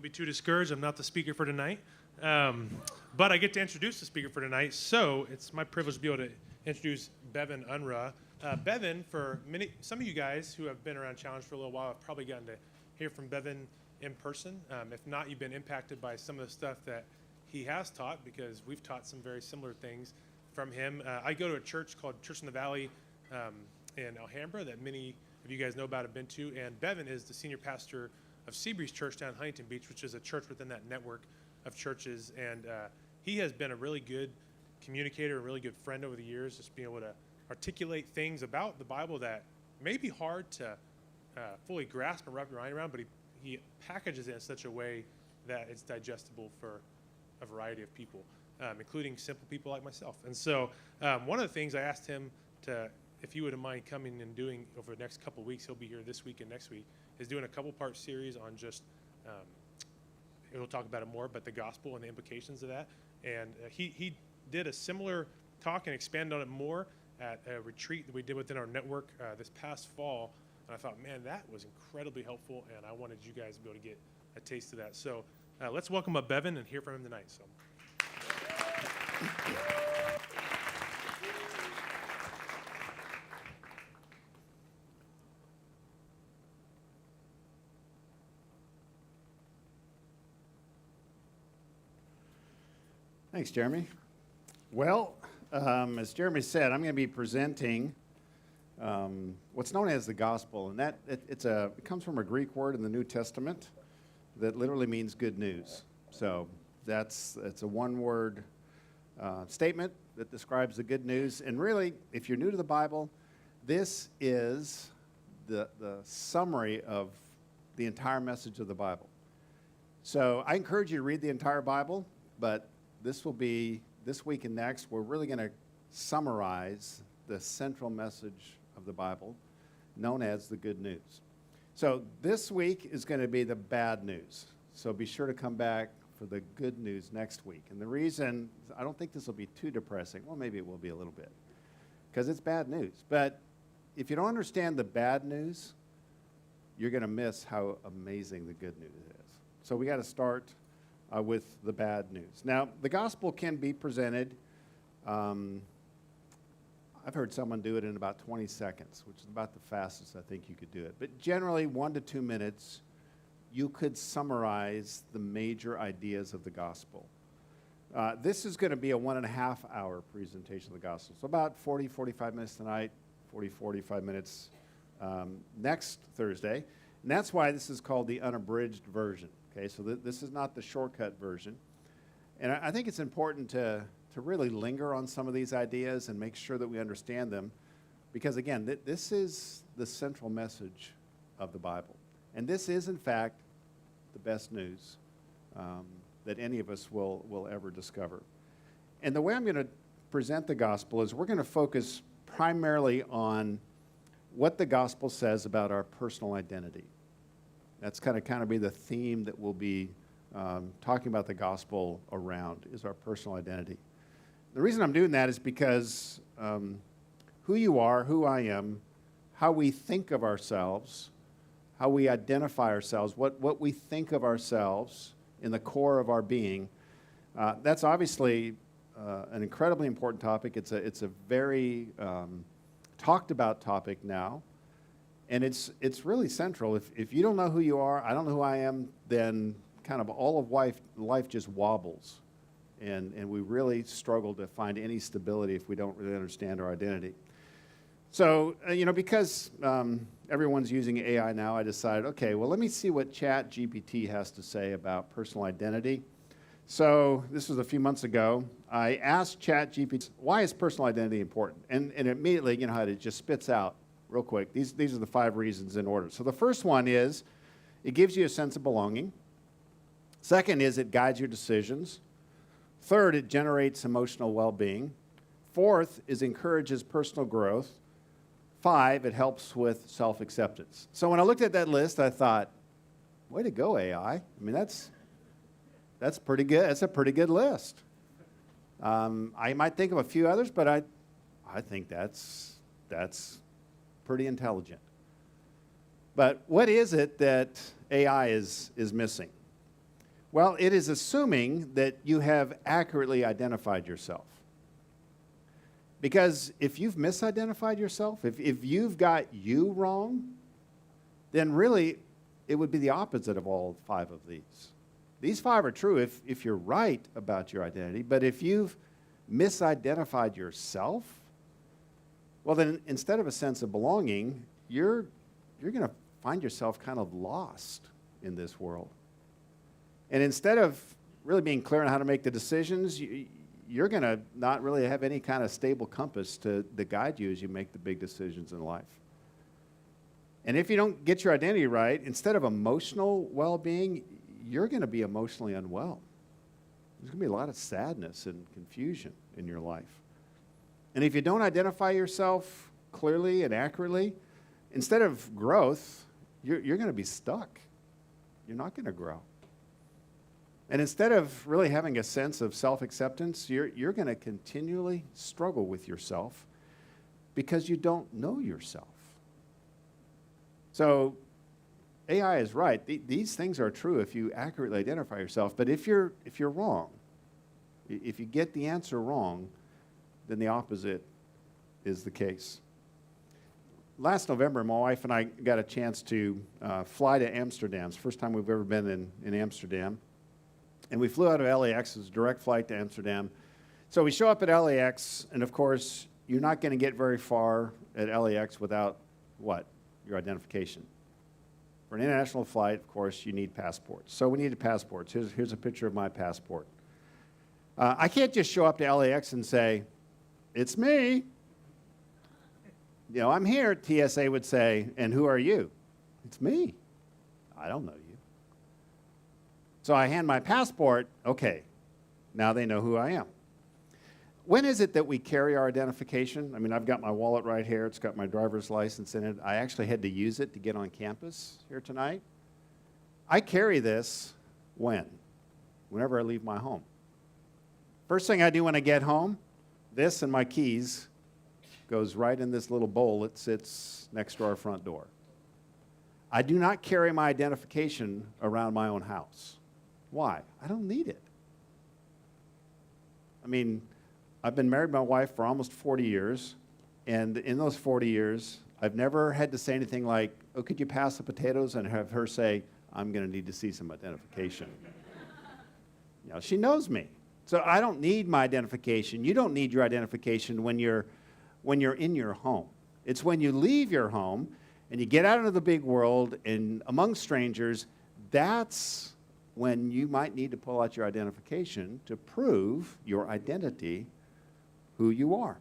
Don't be too discouraged. I'm not the speaker for tonight. But I get to introduce the speaker for tonight. So it's my privilege to be able to introduce Bevan Unrau. Bevan, for some of you guys who have been around Challenge for a little while, have probably gotten to hear from Bevan in person. If not, you've been impacted by some of the stuff that he has taught, because we've taught some very similar things from him. I go to a church called Church in the Valley in Alhambra that many of you guys know about, have been to. And Bevan is the senior pastor of Seabreeze Church down in Huntington Beach, which is a church within that network of churches. And he has been a really good communicator, a really good friend over the years, just being able to articulate things about the Bible that may be hard to fully grasp and wrap your mind around, but he packages it in such a way that it's digestible for a variety of people, including simple people like myself. And so one of the things I asked him to, if he wouldn't mind coming and doing over the next couple of weeks, he'll be here this week and next week, is doing a couple-part series on just, we'll talk about it more, but the gospel and the implications of that. And he did a similar talk and expanded on it more at a retreat that we did within our network this past fall. And I thought, man, that was incredibly helpful, and I wanted you guys to be able to get a taste of that. So let's welcome up Bevan and hear from him tonight. So. Thanks, Jeremy. Well, as Jeremy said, I'm going to be presenting what's known as the gospel, and that it comes from a Greek word in the New Testament that literally means good news. So it's a one-word statement that describes the good news. And really, if you're new to the Bible, this is the summary of the entire message of the Bible. So I encourage you to read the entire Bible, but this will be, this week and next, we're really going to summarize the central message of the Bible, known as the good news. So this week is going to be the bad news. So be sure to come back for the good news next week. And the reason, I don't think this will be too depressing. Well, maybe it will be a little bit, because it's bad news. But if you don't understand the bad news, you're going to miss how amazing the good news is. So we got to start with the bad news. Now, the gospel can be presented, I've heard someone do it in about 20 seconds, which is about the fastest I think you could do it. But generally, 1 to 2 minutes, you could summarize the major ideas of the gospel. This is going to be a 1.5-hour presentation of the gospel. So about 40, 45 minutes tonight, 40, 45 minutes next Thursday. And that's why this is called the Unabridged version. Okay, so this is not the shortcut version. And I think it's important to really linger on some of these ideas and make sure that we understand them, because again, this is the central message of the Bible. And this is, in fact, the best news that any of us will ever discover. And the way I'm going to present the gospel is we're going to focus primarily on what the gospel says about our personal identity. That's kind of be the theme that we'll be talking about the gospel around, is our personal identity. The reason I'm doing that is because who you are, who I am, how we think of ourselves, how we identify ourselves, what we think of ourselves in the core of our being, that's obviously an incredibly important topic. It's a very talked about topic now. And it's really central. If you don't know who you are, I don't know who I am, then kind of all of life just wobbles. And we really struggle to find any stability if we don't really understand our identity. So, because everyone's using AI now, I decided, okay, well, let me see what ChatGPT has to say about personal identity. So this was a few months ago. I asked ChatGPT, why is personal identity important? And immediately, you know how it just spits out real quick. These are the 5 reasons in order. So the first one is it gives you a sense of belonging. Second is it guides your decisions. Third, it generates emotional well-being. Fourth is encourages personal growth. 5, it helps with self-acceptance. So when I looked at that list, I thought, way to go, AI. I mean, that's pretty good. That's a pretty good list. I might think of a few others, but I think that's pretty intelligent. But what is it that AI is missing? Well, it is assuming that you have accurately identified yourself. Because if you've misidentified yourself, if you've got you wrong, then really it would be the opposite of all 5 of these. These 5 are true if you're right about your identity, but if you've misidentified yourself, well then instead of a sense of belonging, you're going to find yourself kind of lost in this world. And instead of really being clear on how to make the decisions, you're going to not really have any kind of stable compass to guide you as you make the big decisions in life. And if you don't get your identity right, instead of emotional well-being, you're going to be emotionally unwell. There's going to be a lot of sadness and confusion in your life. And if you don't identify yourself clearly and accurately, instead of growth, you're going to be stuck. You're not going to grow. And instead of really having a sense of self-acceptance, you're going to continually struggle with yourself because you don't know yourself. So AI is right. These things are true if you accurately identify yourself. But if you're wrong, if you get the answer wrong, then the opposite is the case. Last November, my wife and I got a chance to fly to Amsterdam. It's the first time we've ever been in Amsterdam. And we flew out of LAX. It was a direct flight to Amsterdam. So we show up at LAX, and of course, you're not going to get very far at LAX without what? Your identification. For an international flight, of course, you need passports. So we needed passports. Here's a picture of my passport. I can't just show up to LAX and say, "It's me. You know, I'm here," TSA would say, "And who are you?" "It's me. I don't know you." So I hand my passport. Okay, now they know who I am. When is it that we carry our identification? I mean, I've got my wallet right here. It's got my driver's license in it. I actually had to use it to get on campus here tonight. I carry this whenever I leave my home. First thing I do when I get home, this and my keys goes right in this little bowl that sits next to our front door. I do not carry my identification around my own house. Why? I don't need it. I mean, I've been married to my wife for almost 40 years, and in those 40 years, I've never had to say anything like, "Oh, could you pass the potatoes?" and have her say, "I'm going to need to see some identification." You know, she knows me. So I don't need my identification. You don't need your identification when you're in your home. It's when you leave your home and you get out into the big world and among strangers, that's when you might need to pull out your identification to prove your identity, who you are.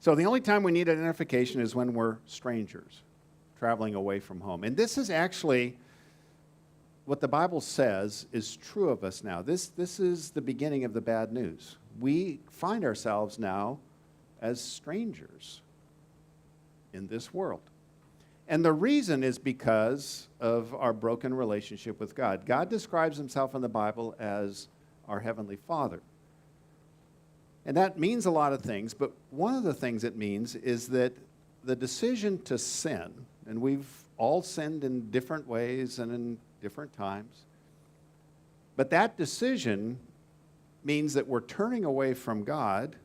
So the only time we need identification is when we're strangers, traveling away from home. And this is actually what the Bible says is true of us now. This is the beginning of the bad news. We find ourselves now as strangers in this world. And the reason is because of our broken relationship with God. God describes himself in the Bible as our Heavenly Father. And that means a lot of things, but one of the things it means is that the decision to sin, and we've all sinned in different ways and in different times, but that decision means that we're turning away from God,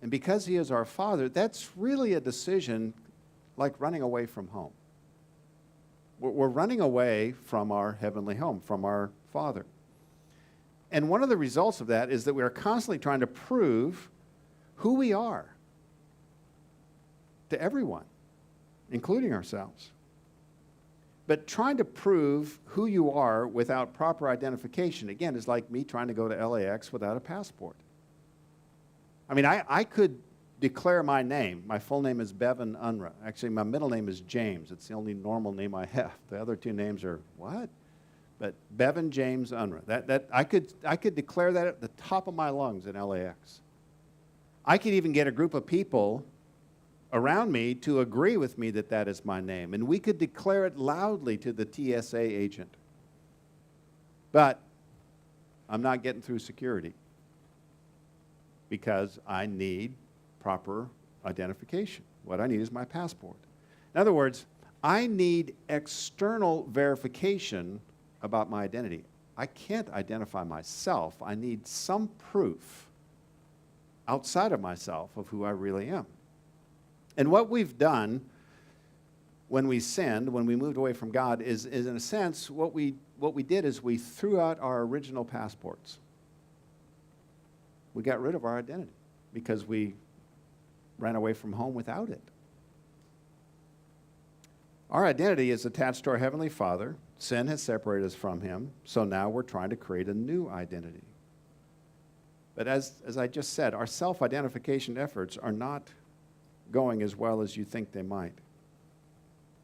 and because he is our Father, that's really a decision like running away from home. We're running away from our heavenly home, from our Father. And one of the results of that is that we are constantly trying to prove who we are to everyone, including ourselves. But trying to prove who you are without proper identification, again, is like me trying to go to LAX without a passport. I mean, I could declare my name. My full name is Bevan Unrau. Actually, my middle name is James. It's the only normal name I have. The other two names are what? But Bevan James Unrau. That I could declare that at the top of my lungs in LAX. I could even get a group of people around me to agree with me that that is my name. And we could declare it loudly to the TSA agent. But I'm not getting through security because I need proper identification. What I need is my passport. In other words, I need external verification about my identity. I can't identify myself. I need some proof outside of myself of who I really am. And what we've done when we sinned, when we moved away from God, is in a sense, what we did is we threw out our original passports. We got rid of our identity because we ran away from home without it. Our identity is attached to our Heavenly Father. Sin has separated us from Him, so now we're trying to create a new identity. But as I just said, our self-identification efforts are not going as well as you think they might.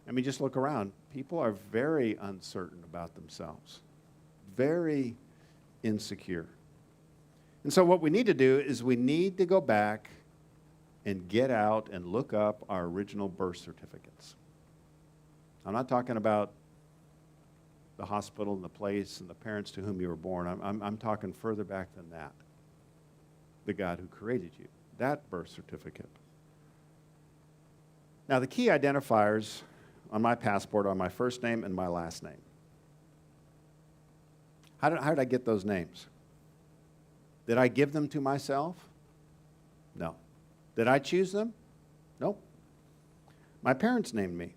I mean, just look around. People are very uncertain about themselves, very insecure. And so what we need to do is we need to go back and get out and look up our original birth certificates. I'm not talking about the hospital and the place and the parents to whom you were born. I'm talking further back than that. The God who created you, that birth certificate. Now, the key identifiers on my passport are my first name and my last name. How did I get those names? Did I give them to myself? No. Did I choose them? Nope. My parents named me.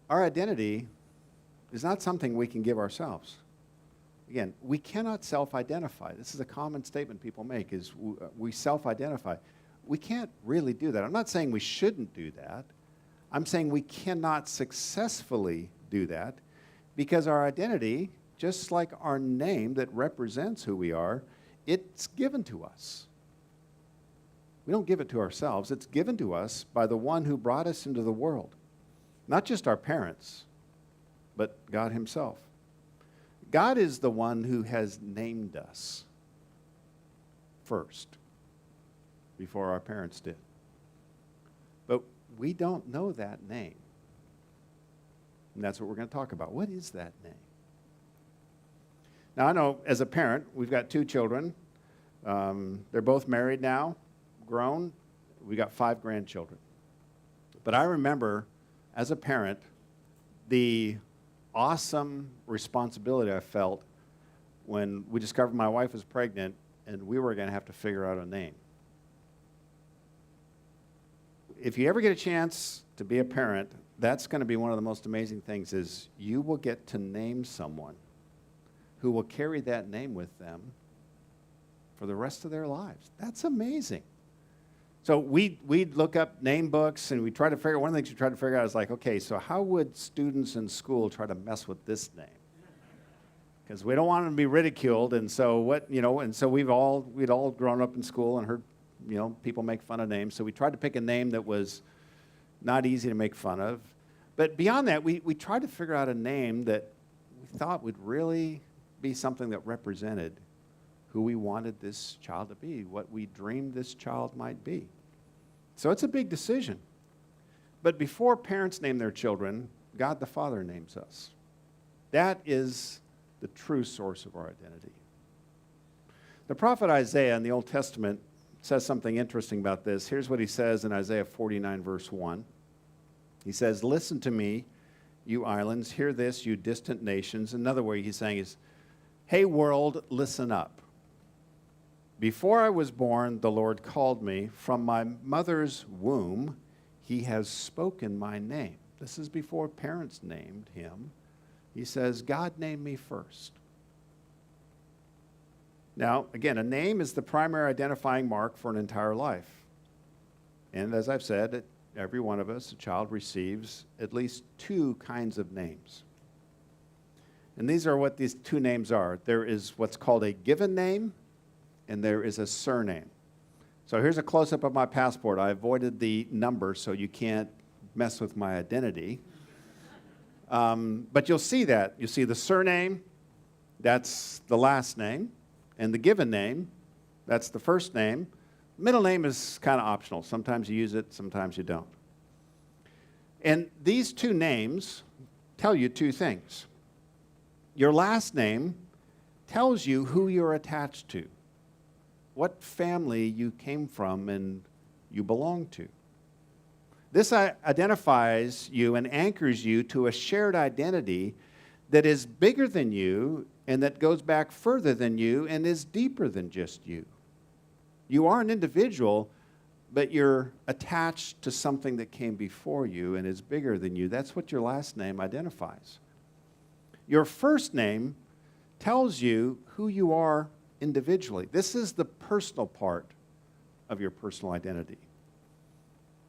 Our identity is not something we can give ourselves. Again, we cannot self-identify. This is a common statement people make, is we self-identify. We can't really do that. I'm not saying we shouldn't do that. I'm saying we cannot successfully do that because our identity, just like our name that represents who we are, it's given to us. We don't give it to ourselves. It's given to us by the one who brought us into the world. Not just our parents, but God Himself. God is the one who has named us first, before our parents did. But we don't know that name. And that's what we're going to talk about. What is that name? Now, I know as a parent, we've got 2 children. They're both married now, grown. We got 5 grandchildren. But I remember, as a parent, the awesome responsibility I felt when we discovered my wife was pregnant and we were going to have to figure out a name. If you ever get a chance to be a parent, that's going to be one of the most amazing things is you will get to name someone who will carry that name with them for the rest of their lives. That's amazing. So we'd look up name books, and we try to figure, one of the things we tried to figure out is like, okay, so how would students in school try to mess with this name? Because we don't want them to be ridiculed, and so we'd all grown up in school and heard, people make fun of names. So we tried to pick a name that was not easy to make fun of. But beyond that, we tried to figure out a name that we thought would really be something that represented who we wanted this child to be, what we dreamed this child might be. So it's a big decision. But before parents name their children, God the Father names us. That is the true source of our identity. The prophet Isaiah in the Old Testament says something interesting about this. Here's what he says in Isaiah 49, verse 1. He says, "Listen to me, you islands. Hear this, you distant nations." Another way he's saying is, "Hey, world, listen up. Before I was born, the Lord called me. From my mother's womb, He has spoken my name." This is before parents named Him. He says, God named me first. Now, again, a name is the primary identifying mark for an entire life. And as I've said, every one of us, a child, receives at least 2 kinds of names. And these are what these 2 names are. There is what's called a given name, and there is a surname. So here's a close-up of my passport. I avoided the number so you can't mess with my identity. But you'll see that. You see the surname, that's the last name. And the given name, that's the first name. Middle name is kind of optional. Sometimes you use it, sometimes you don't. And these 2 names tell you 2 things. Your last name tells you who you're attached to, what family you came from and you belong to. This identifies you and anchors you to a shared identity that is bigger than you and that goes back further than you and is deeper than just you. You are an individual, but you're attached to something that came before you and is bigger than you. That's what your last name identifies. Your first name tells you who you are individually. This is the personal part of your personal identity.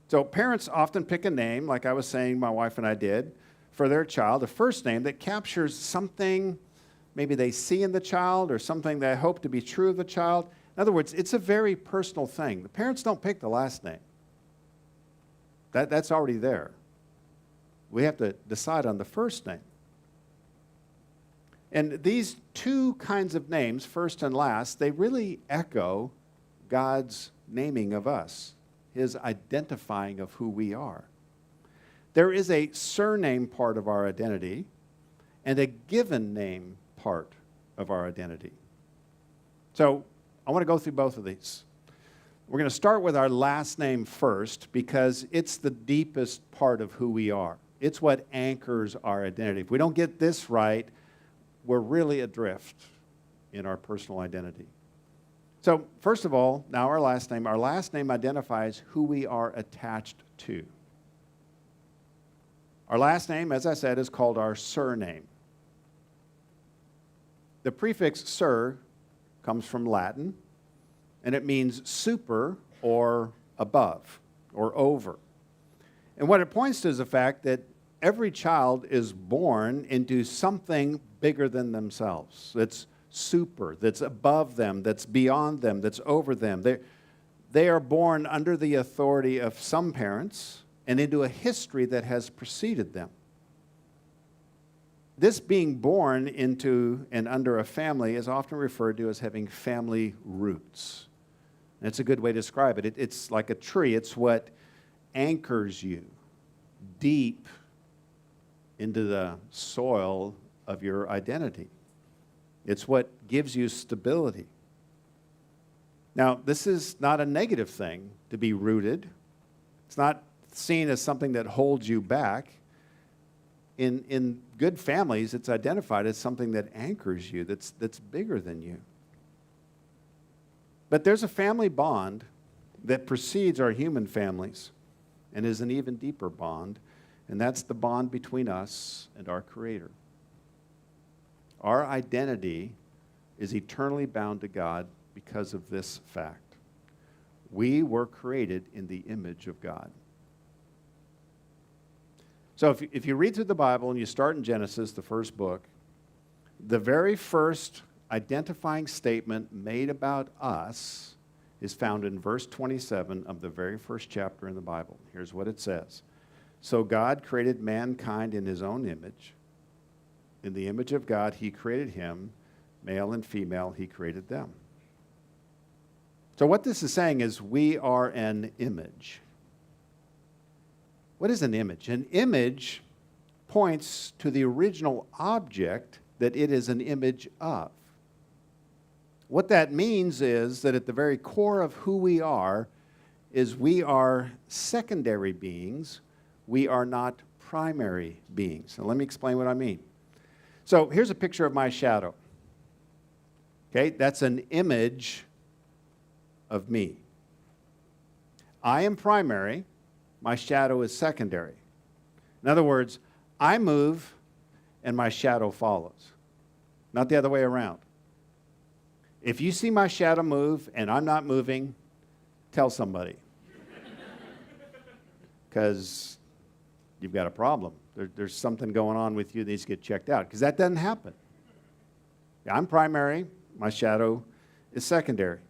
So parents often pick a name, like I was saying my wife and I did, for their child, a first name that captures something maybe they see in the child or something they hope to be true of the child. In other words, it's a very personal thing. The parents don't pick the last name. That's already there. We have to decide on the first name. And these two kinds of names, first and last, they really echo God's naming of us, His identifying of who we are. There is a surname part of our identity and a given name part of our identity. So I want to go through both of these. We're going to start with our last name first because it's the deepest part of who we are. It's what anchors our identity. If we don't get this right, we're really adrift in our personal identity. So first of all, now our last name identifies who we are attached to. Our last name, as I said, is called our surname. The prefix "sur" comes from Latin, and it means super or above or over. And what it points to is the fact that every child is born into something bigger than themselves. That's super, that's above them, that's beyond them, that's over them. They are born under the authority of some parents and into a history that has preceded them. This being born into and under a family is often referred to as having family roots. And it's a good way to describe it. It's like a tree. It's what anchors you deep into the soil of your identity. It's what gives you stability. Now, this is not a negative thing to be rooted. It's not seen as something that holds you back. In good families, it's identified as something that anchors you, that's bigger than you. But there's a family bond that precedes our human families and is an even deeper bond, and that's the bond between us and our Creator. Our identity is eternally bound to God because of this fact. We were created in the image of God. So if you read through the Bible and you start in Genesis, the first book, the very first identifying statement made about us is found in verse 27 of the very first chapter in the Bible. Here's what it says. So God created mankind in His own image. In the image of God, He created him. Male and female, He created them. So what this is saying is we are an image. What is an image? An image points to the original object that it is an image of. What that means is that at the very core of who we are is we are secondary beings. We are not primary beings. Now let me explain what I mean. So here's a picture of my shadow. Okay, that's an image of me. I am primary. My shadow is secondary. In other words, I move and my shadow follows, not the other way around. If you see my shadow move and I'm not moving, tell somebody. Because you've got a problem. There's something going on with you that needs to get checked out, because that doesn't happen. I'm primary, my shadow is secondary.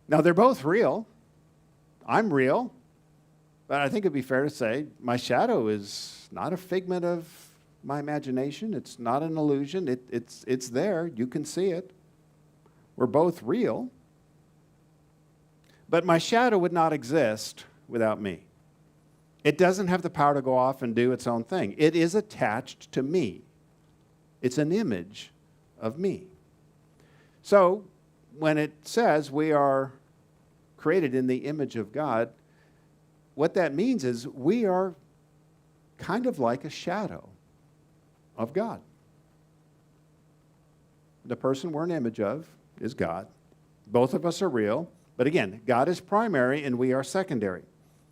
Now, they're both real. I'm real. But I think it'd be fair to say my shadow is not a figment of my imagination. It's not an illusion. It's there. You can see it. We're both real. But my shadow would not exist without me. It doesn't have the power to go off and do its own thing. It is attached to me. It's an image of me. So when it says we are created in the image of God, what that means is we are kind of like a shadow of God. The person we're an image of is God. Both of us are real. But again, God is primary and we are secondary.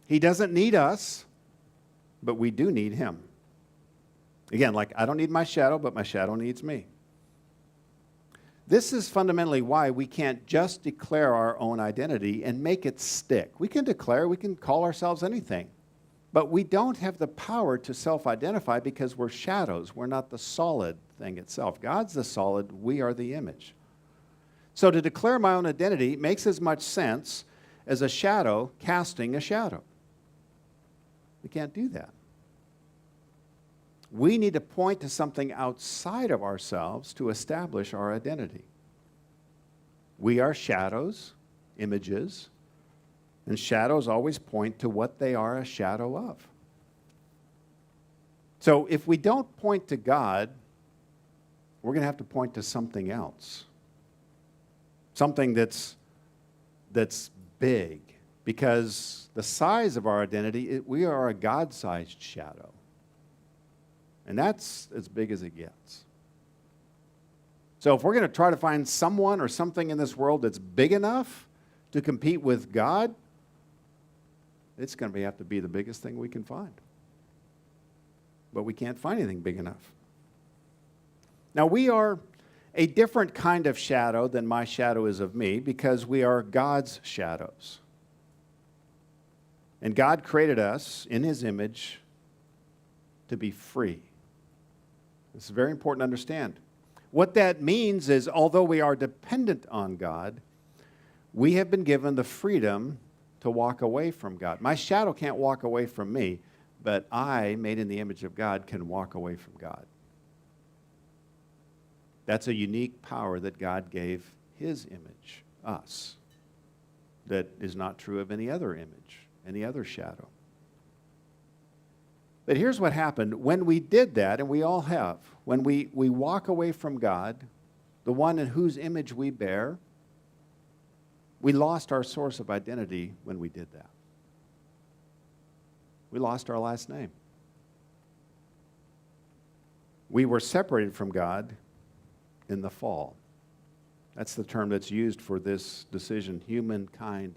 He doesn't need us, but we do need him. Again, like I don't need my shadow, but my shadow needs me. This is fundamentally why we can't just declare our own identity and make it stick. We can declare, we can call ourselves anything, but we don't have the power to self-identify because we're shadows. We're not the solid thing itself. God's the solid, we are the image. So to declare my own identity makes as much sense as a shadow casting a shadow. We can't do that. We need to point to something outside of ourselves to establish our identity. We are shadows, images, and shadows always point to what they are a shadow of. So if we don't point to God, we're going to have to point to something else. Something that's big, because the size of our identity, we are a God-sized shadow. And that's as big as it gets. So if we're going to try to find someone or something in this world that's big enough to compete with God, it's going to have to be the biggest thing we can find. But we can't find anything big enough. Now, we are a different kind of shadow than my shadow is of me because we are God's shadows. And God created us in his image to be free. This is very important to understand. What that means is, although we are dependent on God, we have been given the freedom to walk away from God. My shadow can't walk away from me, but I, made in the image of God, can walk away from God. That's a unique power that God gave his image, us, that is not true of any other image, any other shadow. But here's what happened. When we did that, and we all have, when we walk away from God, the one in whose image we bear, we lost our source of identity when we did that. We lost our last name. We were separated from God in the fall. That's the term that's used for this decision. Humankind,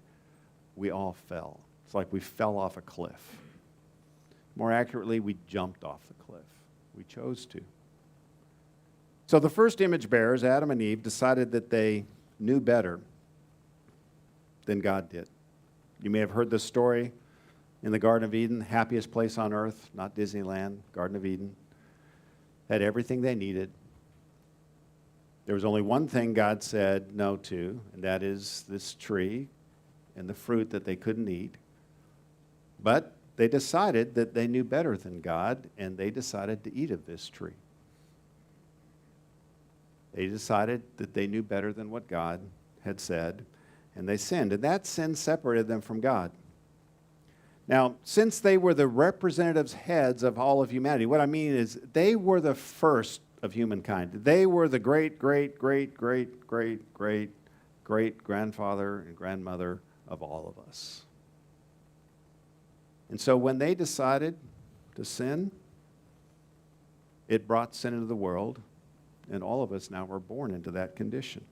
we all fell. It's like we fell off a cliff. More accurately, we jumped off the cliff. We chose to. So the first image bearers, Adam and Eve, decided that they knew better than God did. You may have heard this story in the Garden of Eden, happiest place on earth, not Disneyland, Garden of Eden. Had everything they needed. There was only one thing God said no to, and that is this tree and the fruit that they couldn't eat. But they decided that they knew better than God, and they decided to eat of this tree. They decided that they knew better than what God had said, and they sinned. And that sin separated them from God. Now, since they were the representatives, heads of all of humanity, what I mean is they were the first of humankind. They were the great, great, great, great, great, great, great grandfather and grandmother of all of us. And so when they decided to sin, it brought sin into the world, and all of us now were born into that condition.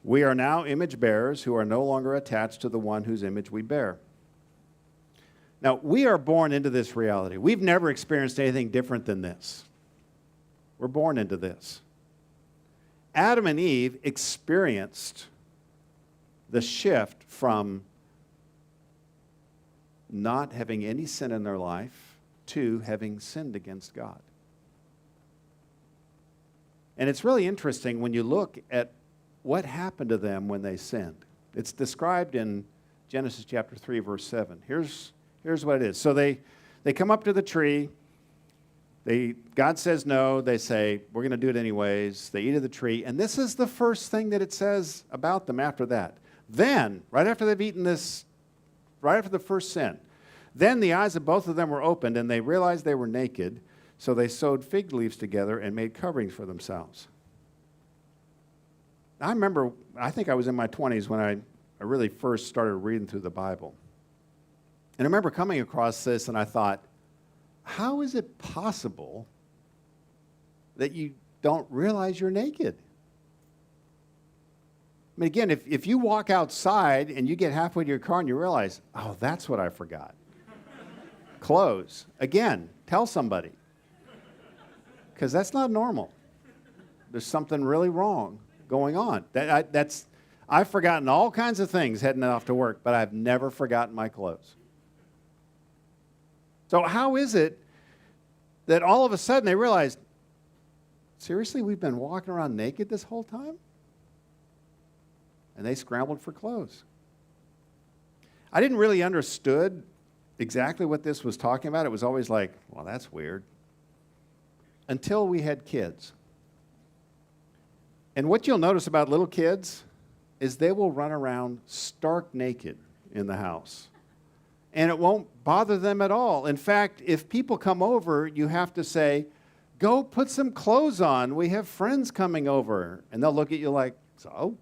We are now image bearers who are no longer attached to the one whose image we bear. Now, we are born into this reality. We've never experienced anything different than this. We're born into this. Adam and Eve experienced the shift from not having any sin in their life to having sinned against God. And it's really interesting when you look at what happened to them when they sinned. It's described in Genesis chapter 3, verse 7. Here's what it is. So they come up to the tree. God says no. They say, we're going to do it anyways. They eat of the tree. And this is the first thing that it says about them after that. Then, right after they've eaten this, right after the first sin, then the eyes of both of them were opened, and they realized they were naked. So they sewed fig leaves together and made coverings for themselves. I remember, I think I was in my 20s when I really first started reading through the Bible. And I remember coming across this and I thought, how is it possible that you don't realize you're naked? I mean, again, if you walk outside and you get halfway to your car and you realize, oh, that's what I forgot. Clothes. Again, tell somebody. Because that's not normal. There's something really wrong going on. I've forgotten all kinds of things heading off to work, but I've never forgotten my clothes. So how is it that all of a sudden they realized, seriously, we've been walking around naked this whole time? And they scrambled for clothes. I didn't really understood exactly what this was talking about. It was always like, well, that's weird. Until we had kids. And what you'll notice about little kids is they will run around stark naked in the house. And it won't bother them at all. In fact, if people come over, you have to say, go put some clothes on. We have friends coming over. And they'll look at you like, so?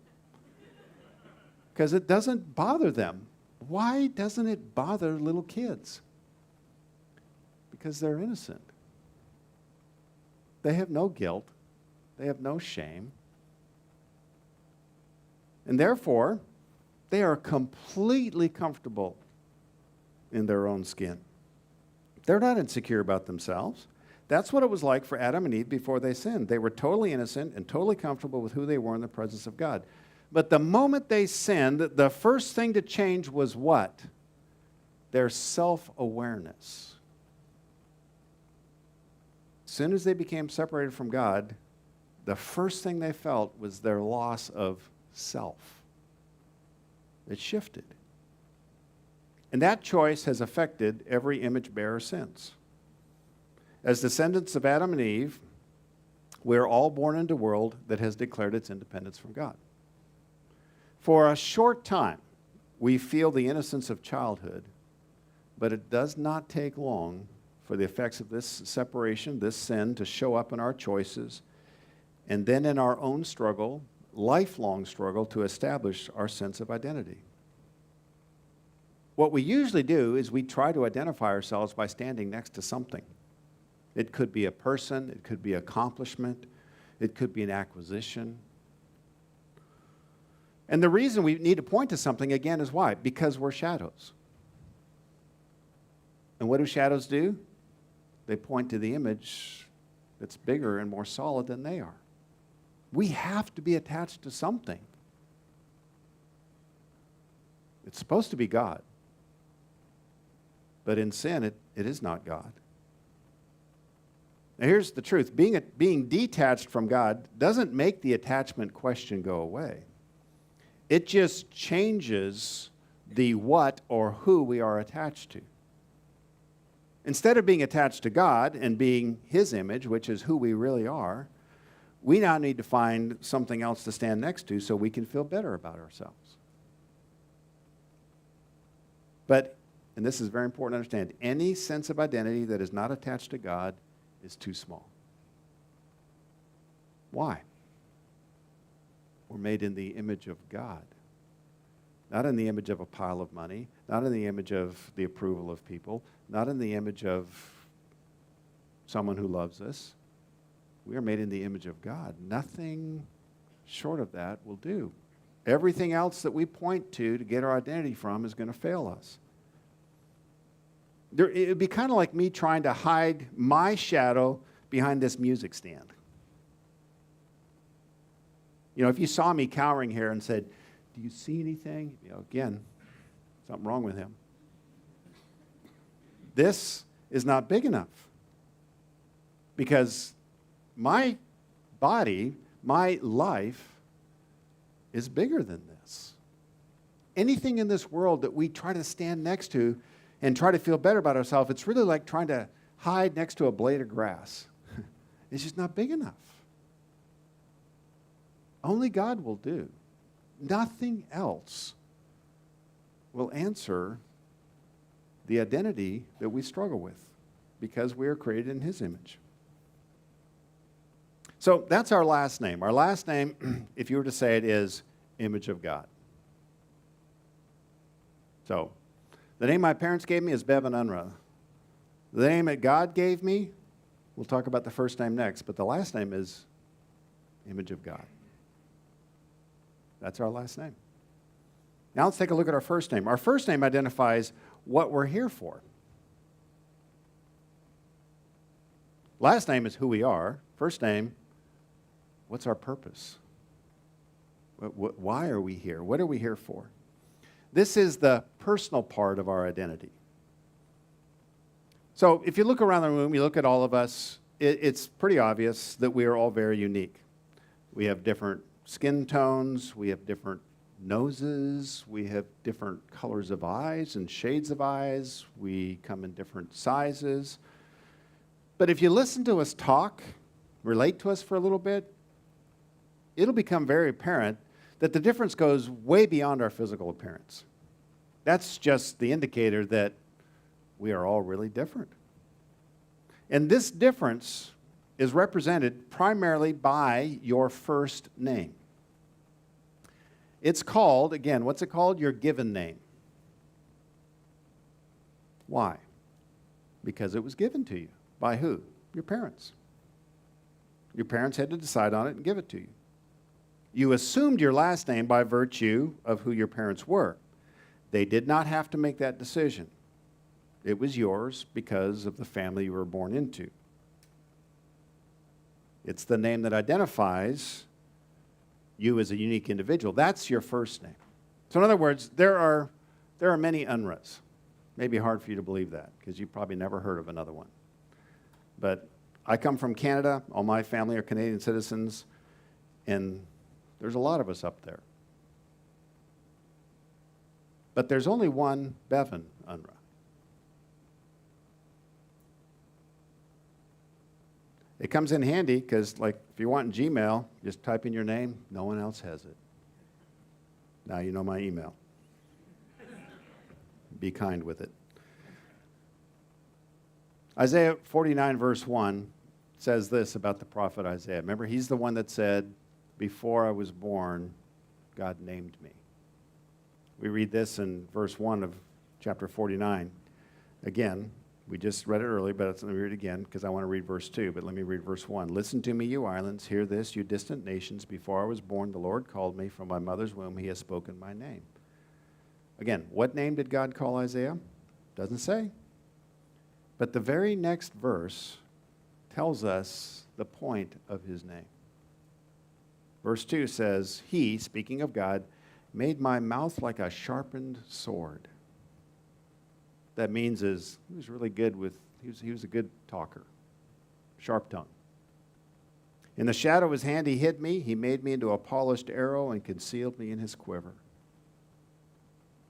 Because it doesn't bother them. Why doesn't it bother little kids? Because they're innocent. They have no guilt. They have no shame. And therefore, they are completely comfortable in their own skin. They're not insecure about themselves. That's what it was like for Adam and Eve before they sinned. They were totally innocent and totally comfortable with who they were in the presence of God. But the moment they sinned, the first thing to change was what? Their self-awareness. As soon as they became separated from God, the first thing they felt was their loss of self. It shifted. And that choice has affected every image bearer since. As descendants of Adam and Eve, we're all born into a world that has declared its independence from God. For a short time, we feel the innocence of childhood, but it does not take long for the effects of this separation, this sin, to show up in our choices, and then in our own struggle, lifelong struggle, to establish our sense of identity. What we usually do is we try to identify ourselves by standing next to something. It could be a person, it could be an accomplishment, it could be an acquisition. And the reason we need to point to something, again, is why? Because we're shadows. And what do shadows do? They point to the image that's bigger and more solid than they are. We have to be attached to something. It's supposed to be God. But in sin, it is not God. Now here's the truth. Being detached from God doesn't make the attachment question go away. It just changes the what or who we are attached to. Instead of being attached to God and being His image, which is who we really are, we now need to find something else to stand next to so we can feel better about ourselves. But, and this is very important to understand, any sense of identity that is not attached to God is too small. Why? We're made in the image of God. Not in the image of a pile of money, not in the image of the approval of people, not in the image of someone who loves us. We are made in the image of God. Nothing short of that will do. Everything else that we point to get our identity from is going to fail us. It would be kind of like me trying to hide my shadow behind this music stand. You know, if you saw me cowering here and said, do you see anything? You know, again, something wrong with him. This is not big enough. Because my body, my life, is bigger than this. Anything in this world that we try to stand next to and try to feel better about ourselves, it's really like trying to hide next to a blade of grass. It's just not big enough. Only God will do. Nothing else will answer the identity that we struggle with because we are created in His image. So that's our last name. Our last name, if you were to say it, is image of God. So The name my parents gave me is Bevan Unrau. The name that God gave me, we'll talk about the first name next, but the last name is Image of God. That's our last name. Now let's take a look at our first name. Our first name identifies what we're here for. Last name is who we are. First name, what's our purpose? Why are we here? What are we here for? This is the personal part of our identity. So if you look around the room, you look at all of us, it's pretty obvious that we are all very unique. We have different skin tones, we have different noses, we have different colors of eyes and shades of eyes, we come in different sizes. But if you listen to us talk, relate to us for a little bit, it'll become very apparent that the difference goes way beyond our physical appearance. That's just the indicator that we are all really different. And this difference is represented primarily by your first name. It's called, again, what's it called? Your given name. Why? Because it was given to you. By who? Your parents. Your parents had to decide on it and give it to you. You assumed your last name by virtue of who your parents were. They did not have to make that decision. It was yours because of the family you were born into. It's the name that identifies you as a unique individual. That's your first name. So in other words, there are many Unraus. Maybe hard for you to believe that because you've probably never heard of another one. But I come from Canada. All my family are Canadian citizens. And there's a lot of us up there. But there's only one Bevan Unrau. It comes in handy because, like, if you want in Gmail, just type in your name. No one else has it. Now you know my email. Be kind with it. Isaiah 49, verse 1 says this about the prophet Isaiah. Remember, he's the one that said, before I was born, God named me. We read this in verse 1 of chapter 49. Again, we just read it earlier, but let me read it again because I want to read verse 2. But let me read verse 1. Listen to me, you islands. Hear this, you distant nations. Before I was born, the Lord called me. From my mother's womb, he has spoken my name. Again, what name did God call Isaiah? Doesn't say. But the very next verse tells us the point of his name. Verse 2 says, he, speaking of God, made my mouth like a sharpened sword. That means is he was really good with, he was a good talker, sharp tongue. In the shadow of his hand he hid me. He made me into a polished arrow and concealed me in his quiver.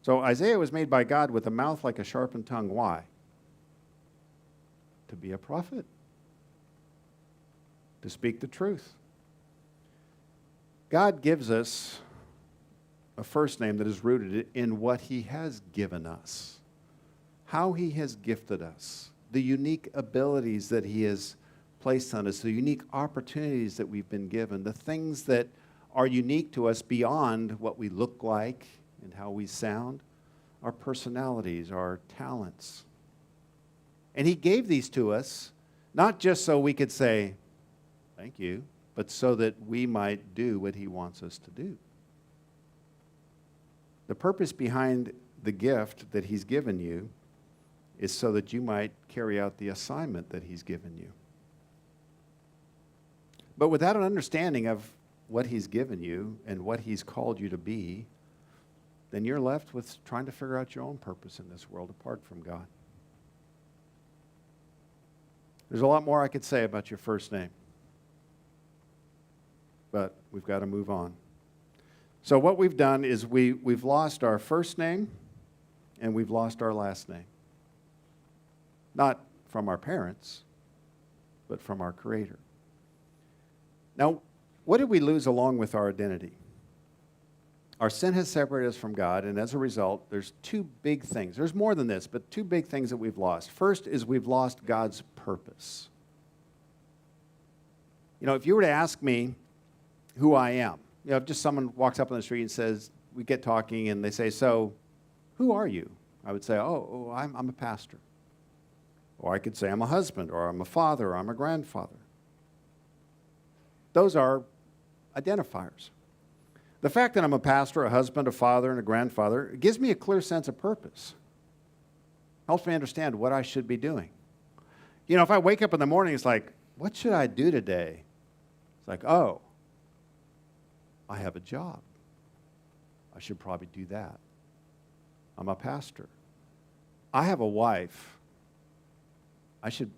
So Isaiah was made by God with a mouth like a sharpened tongue. Why? To be a prophet. To speak the truth. God gives us a first name that is rooted in what he has given us. How he has gifted us, the unique abilities that he has placed on us, the unique opportunities that we've been given, the things that are unique to us beyond what we look like and how we sound, our personalities, our talents. And he gave these to us, not just so we could say, thank you, but so that we might do what he wants us to do. The purpose behind the gift that he's given you is so that you might carry out the assignment that he's given you. But without an understanding of what he's given you and what he's called you to be, then you're left with trying to figure out your own purpose in this world apart from God. There's a lot more I could say about your first name, but we've got to move on. So what we've done is we've lost our first name and we've lost our last name. Not from our parents, but from our Creator. Now, what did we lose along with our identity? Our sin has separated us from God, and as a result, there's two big things. There's more than this, but two big things that we've lost. First is we've lost God's purpose. You know, if you were to ask me who I am, if just someone walks up on the street and says, we get talking, and they say, so, who are you? I would say, I'm a pastor. Or I could say I'm a husband, or I'm a father, or I'm a grandfather. Those are identifiers. The fact that I'm a pastor, a husband, a father, and a grandfather, it gives me a clear sense of purpose. Helps me understand what I should be doing. You know, if I wake up in the morning, it's like, what should I do today? It's like, oh, I have a job. I should probably do that. I'm a pastor. I have a wife. I should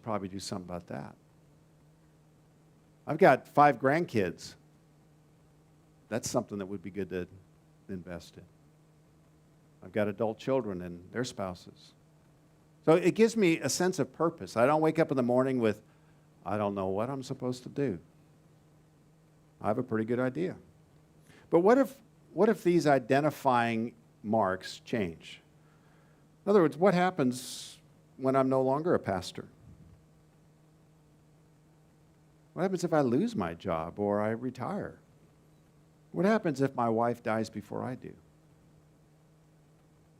probably do something about that. I've got 5 grandkids. That's something that would be good to invest in. I've got adult children and their spouses. So it gives me a sense of purpose. I don't wake up in the morning with, I don't know what I'm supposed to do. I have a pretty good idea. But what if these identifying marks change? In other words, what happens when I'm no longer a pastor? What happens if I lose my job or I retire? What happens if my wife dies before I do?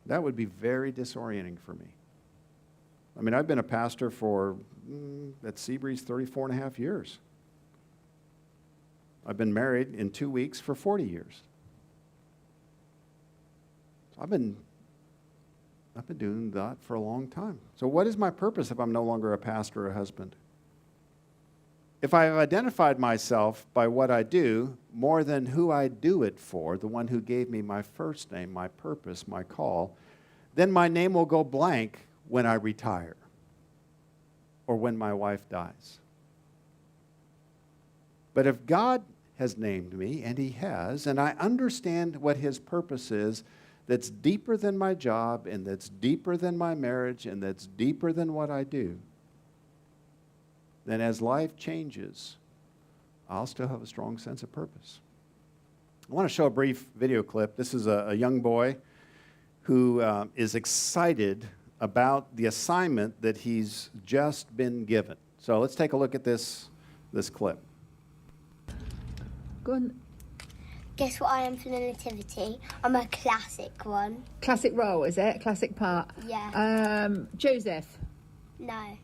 That would be very disorienting for me. I mean, I've been a pastor for, at Seabreeze, 34 and a half years. I've been married in 2 weeks for 40 years. So I've been doing that for a long time. So what is my purpose if I'm no longer a pastor or a husband? If I have identified myself by what I do more than who I do it for, the one who gave me my first name, my purpose, my call, then my name will go blank when I retire or when my wife dies. But if God has named me, and He has, and I understand what His purpose is, that's deeper than my job, and that's deeper than my marriage, and that's deeper than what I do, then as life changes, I'll still have a strong sense of purpose. I want to show a brief video clip. This is a young boy who is excited about the assignment that he's just been given. So let's take a look at this clip. Go on. Guess what I am for the nativity? I'm a classic one. Classic role, is it? Classic part? Yeah. Joseph. No.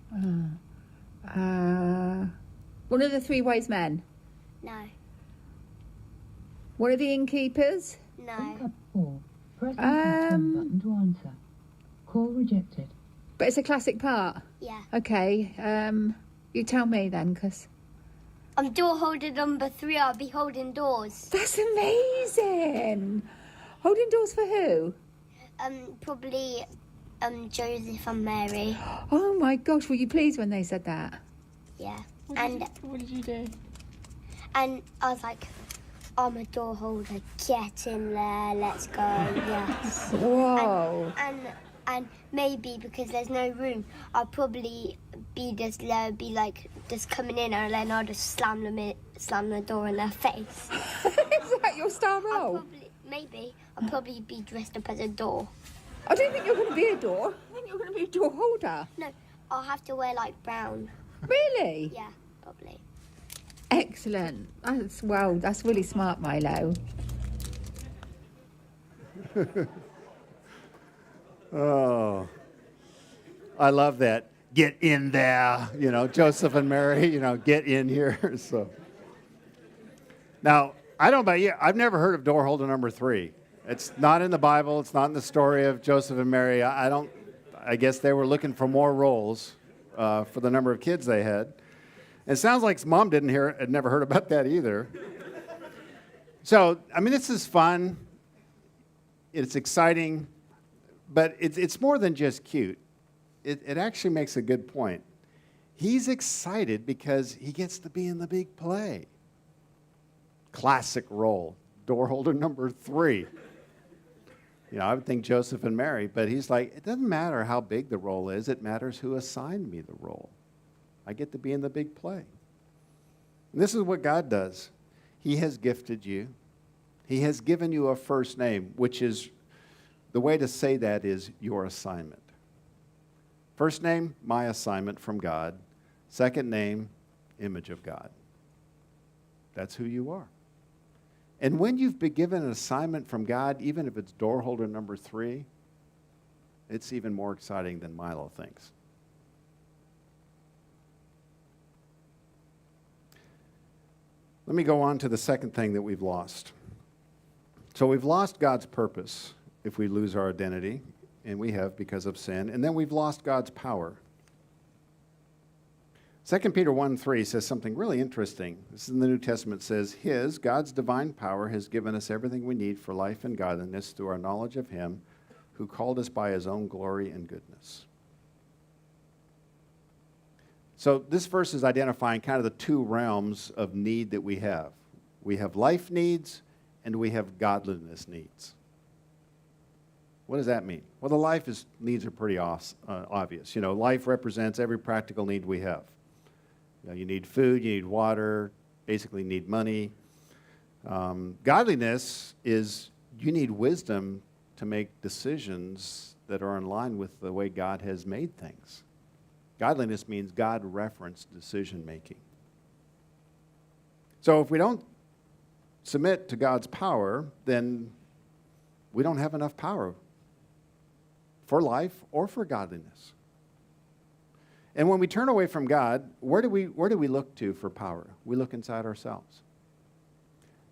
One of the 3 wise men. No. One of the innkeepers. No. 4. Press the return button to answer. Call rejected. But it's a classic part. Yeah. Okay. You tell me then, because I'm door holder number 3. I'll be holding doors. that's amazing. Holding doors for who? Probably Joseph and Mary. Oh my gosh, were you pleased when they said that? Yeah. What did you do? And I was like, I'm a door holder. Get in there. Let's go. Yes. Whoa. And maybe because there's no room, I'll probably be just coming in, and then I'll just slam the door in their face. Is that your star role? I'll probably be dressed up as a door. I don't think you're going to be a door. I think you're going to be a door holder. No, I'll have to wear brown. Really? Yeah, probably. Excellent. That's really smart, Milo. Oh, I love that. Get in there, Joseph and Mary, get in here. So now, I don't know about you, I've never heard of door holder number 3. It's not in the Bible. It's not in the story of Joseph and Mary. I guess they were looking for more roles for the number of kids they had. And it sounds like his mom had never heard about that either. So, this is fun. It's exciting. But it's more than just cute. It actually makes a good point. He's excited because he gets to be in the big play. Classic role, door holder number 3. I would think Joseph and Mary, but he's like, it doesn't matter how big the role is. It matters who assigned me the role. I get to be in the big play. And this is what God does. He has gifted you. He has given you a first name, which is, the way to say that is your assignment. First name, my assignment from God. Second name, image of God. That's who you are. And when you've been given an assignment from God, even if it's door holder number 3, It's even more exciting than Milo thinks. Let me go on to the second thing that we've lost. So we've lost God's purpose if we lose our identity, and we have because of sin, and then we've lost God's power. 2 Peter 1:3 says something really interesting. This is in the New Testament. It says, God's divine power has given us everything we need for life and godliness through our knowledge of him who called us by his own glory and goodness. So this verse is identifying kind of the two realms of need that we have. We have life needs and we have godliness needs. What does that mean? Well, the life needs are pretty obvious. You know, life represents every practical need we have. You know, you need food, you need water, basically need money. Godliness is you need wisdom to make decisions that are in line with the way God has made things. Godliness means God-referenced decision-making. So if we don't submit to God's power, then we don't have enough power for life or for godliness. And when we turn away from God, where do we look to for power? We look inside ourselves.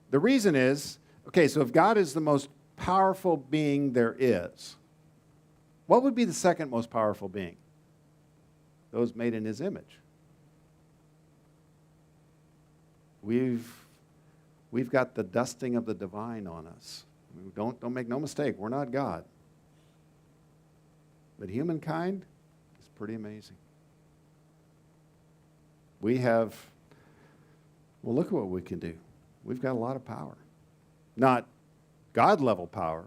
The reason is, okay, so if God is the most powerful being there is, what would be the second most powerful being? Those made in his image. We've got the dusting of the divine on us. Don't make no mistake, we're not God. But humankind is pretty amazing. We have, well, look at what we can do. We've got a lot of power. Not God-level power,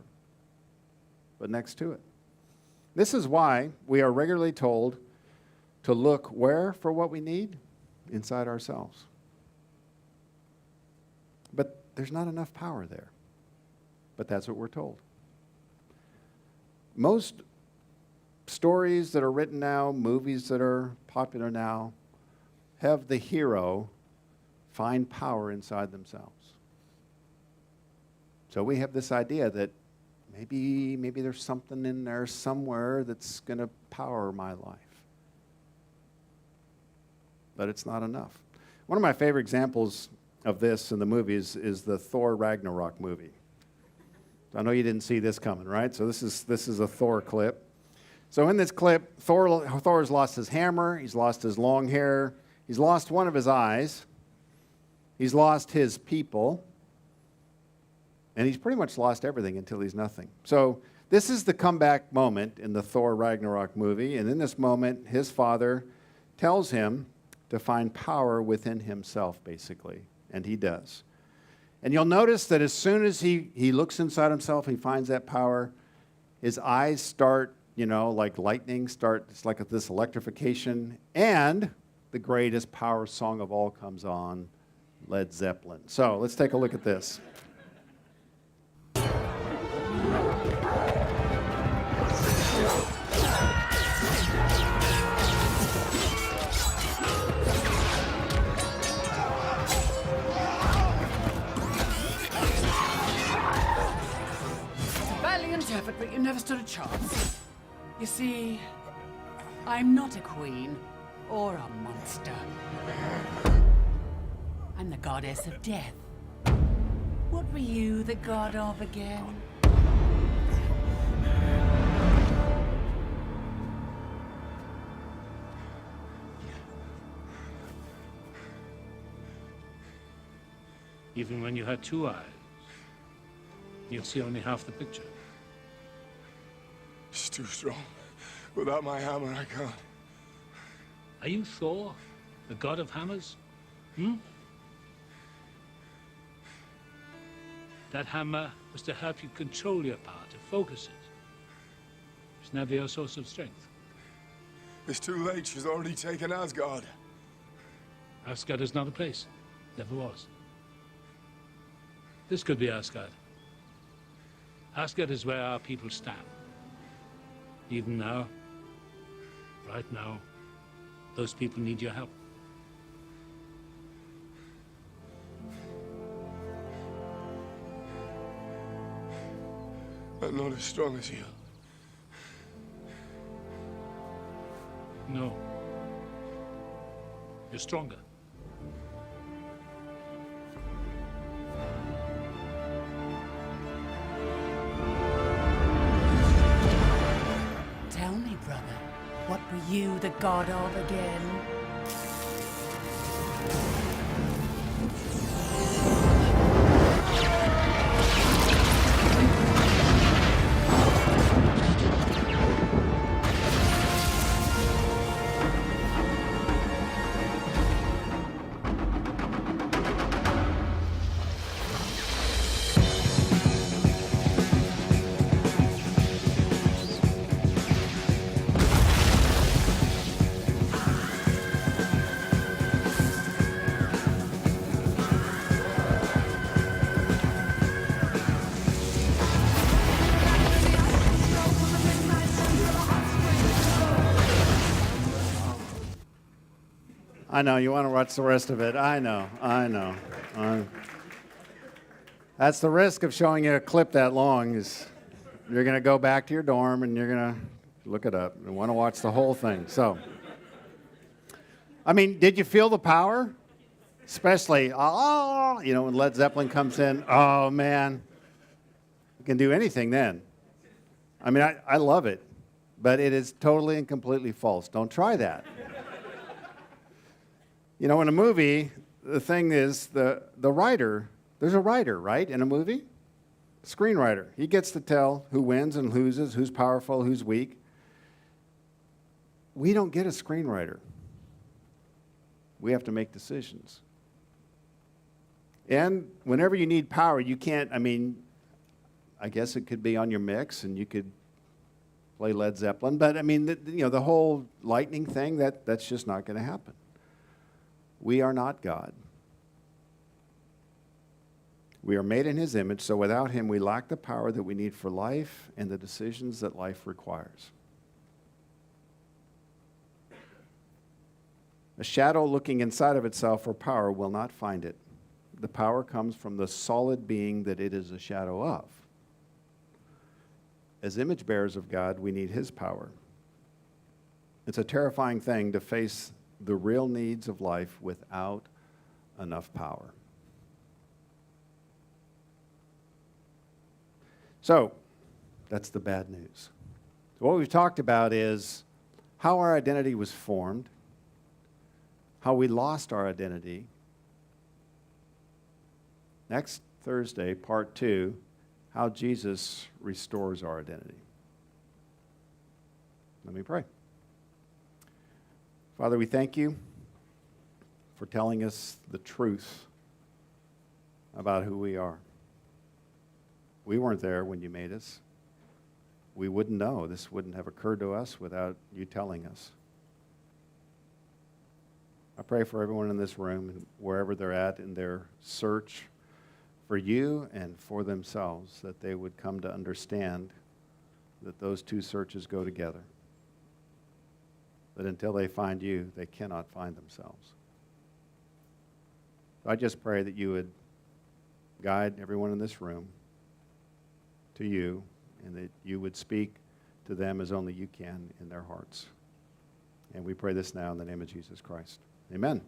but next to it. This is why we are regularly told to look where for what we need? Inside ourselves. But there's not enough power there. But that's what we're told. Most stories that are written now, movies that are popular now, have the hero find power inside themselves. So we have this idea that maybe there's something in there somewhere that's going to power my life. But it's not enough. One of my favorite examples of this in the movies is the Thor Ragnarok movie. I know you didn't see this coming, right? So this is a Thor clip. So in this clip, Thor's lost his hammer, he's lost his long hair, he's lost one of his eyes, he's lost his people, and he's pretty much lost everything until he's nothing. So this is the comeback moment in the Thor Ragnarok movie, and in this moment, his father tells him to find power within himself, basically, and he does. And you'll notice that as soon as he looks inside himself, he finds that power, his eyes start, like lightning, it's like this electrification, and the greatest power song of all comes on, Led Zeppelin. So let's take a look at this. Effort, but you never stood a chance. You see, I'm not a queen or a monster. I'm the goddess of death. What were you the god of again? Even when you had two eyes, you'd see only half the picture. It's too strong. Without my hammer, I can't. Are you Thor, the god of hammers? That hammer was to help you control your power, to focus it. It's never your source of strength. It's too late. She's already taken Asgard. Asgard is not a place. Never was. This could be Asgard. Asgard is where our people stand. Even now, right now, those people need your help. I'm not as strong as you. stronger. Tell me, brother, what were you the god of again? I know, you want to watch the rest of it. I know. That's the risk of showing you a clip that long is you're going to go back to your dorm and you're going to look it up and want to watch the whole thing. So, I mean, did you feel the power? Especially, when Led Zeppelin comes in, oh, man. You can do anything then. I mean, I love it, but it is totally and completely false. Don't try that. In a movie, the thing is the writer, there's a writer, right, in a movie? Screenwriter. He gets to tell who wins and loses, who's powerful, who's weak. We don't get a screenwriter. We have to make decisions. And whenever you need power, you can't, I guess it could be on your mix and you could play Led Zeppelin, but the whole lightning thing, that's just not going to happen. We are not God. We are made in His image, so without Him, we lack the power that we need for life and the decisions that life requires. A shadow looking inside of itself for power will not find it. The power comes from the solid being that it is a shadow of. As image bearers of God, we need His power. It's a terrifying thing to face the real needs of life without enough power. So, that's the bad news. So what we've talked about is how our identity was formed, how we lost our identity. Next Thursday, part 2, how Jesus restores our identity. Let me pray. Father, we thank you for telling us the truth about who we are. We weren't there when you made us. We wouldn't know. This wouldn't have occurred to us without you telling us. I pray for everyone in this room, and wherever they're at in their search for you and for themselves, that they would come to understand that those two searches go together. That until they find you, they cannot find themselves. So I just pray that you would guide everyone in this room to you, and that you would speak to them as only you can in their hearts. And we pray this now in the name of Jesus Christ. Amen.